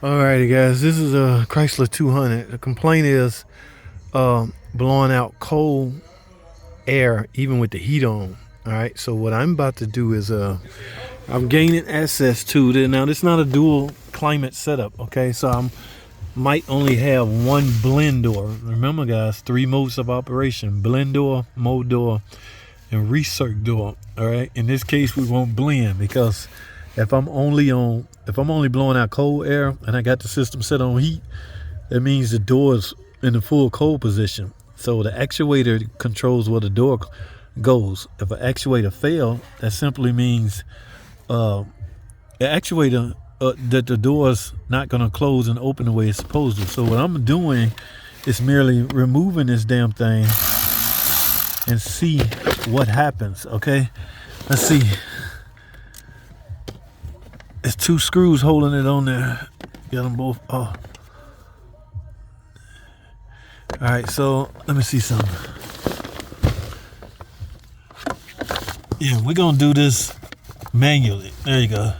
Alrighty guys, this is a Chrysler 200. The complaint is blowing out cold air even with the heat on. Alright, so what I'm about to do is I'm gaining access to it. Now this is not a dual climate setup, okay? So I might only have one blend door. Remember guys, 3 modes of operation: blend door, mode door, and recirc door. Alright, in this case we won't blend because if I'm only blowing out cold air and I got the system set on heat, that means the door's in the full cold position. So the actuator controls where the door goes. If an actuator fails, that simply means the actuator that the door's not going to close and open the way it's supposed to. So what I'm doing is merely removing this damn thing and see what happens. Okay, let's see. It's 2 screws holding it on there. Got them both. Oh. Alright, so let me see something. Yeah, we're gonna do this manually. There you go.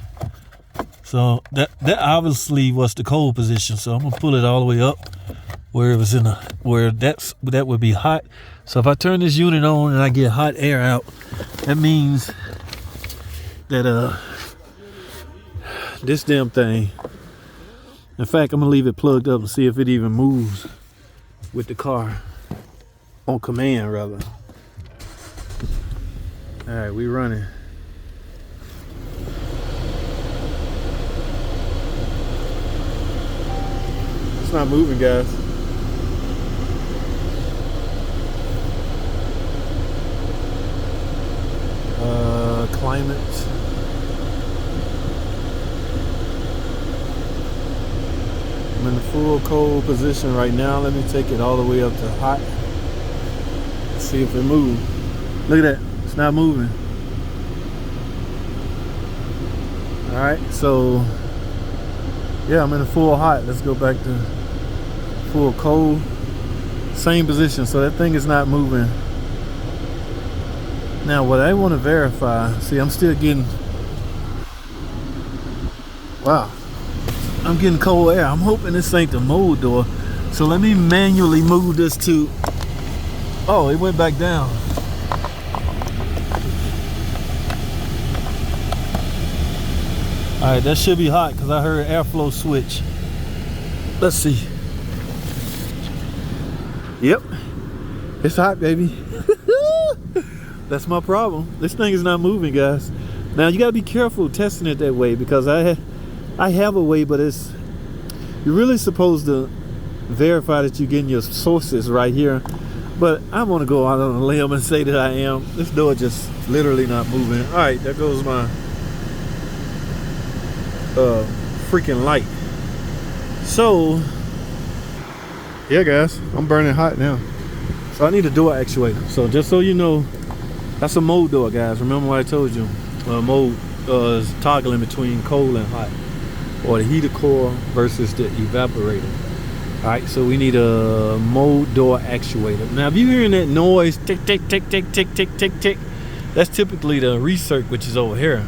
So that obviously was the cold position. So I'm gonna pull it all the way up where it was that would be hot. So if I turn this unit on and I get hot air out, that means that this damn thing, in fact, I'm gonna leave it plugged up and see if it even moves with the car on command, rather. All right, we running. It's not moving, guys. Climate. I'm in the full cold position right now. Let me take it all the way up to hot. Let's see if it moves. Look at that. It's not moving. Alright, so yeah, I'm in the full hot. Let's go back to full cold. Same position. So that thing is not moving. Now what I want to verify, see, I'm still getting, wow, I'm getting cold air. I'm hoping this ain't the mode door. So let me manually move this to, oh, it went back down. All right, that should be hot because I heard airflow switch. Let's see. Yep, it's hot, baby. That's my problem. This thing is not moving, guys. Now you gotta be careful testing it that way because I have a way, but you're really supposed to verify that you're getting your sources right here. But I want to go out on a limb and say that I am. This door just literally not moving. All right, there goes my freaking light. So yeah, guys, I'm burning hot now. So I need a door actuator. So just so you know, that's a mode door, guys. Remember what I told you? Mode is toggling between cold and hot, or the heater core versus the evaporator. All right, so we need a mode door actuator. Now, if you're hearing that noise, tick, tick, tick, tick, tick, tick, tick, tick, that's typically the recirc, which is over here.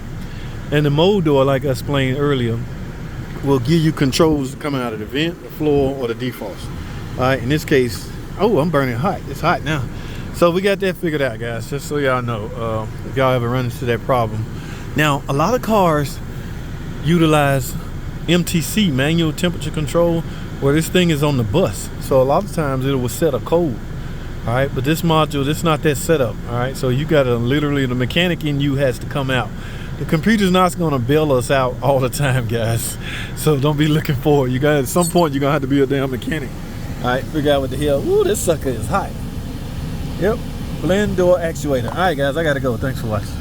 And the mode door, like I explained earlier, will give you controls coming out of the vent, the floor, or the defrost. All right, in this case, oh, I'm burning hot. It's hot now. So we got that figured out, guys, just so y'all know, if y'all ever run into that problem. Now, a lot of cars utilize MTC, manual temperature control, where this thing is on the bus. So a lot of times it will set a code. All right, but this module, this is not that setup. All right, so you gotta literally, the mechanic in you has to come out. The computer's not gonna bail us out all the time, guys. So don't be looking for it. You got, at some point, you're gonna have to be a damn mechanic. All right, figure out what the hell. Ooh, this sucker is hot. Yep, blend door actuator. All right, guys, I gotta go. Thanks for watching.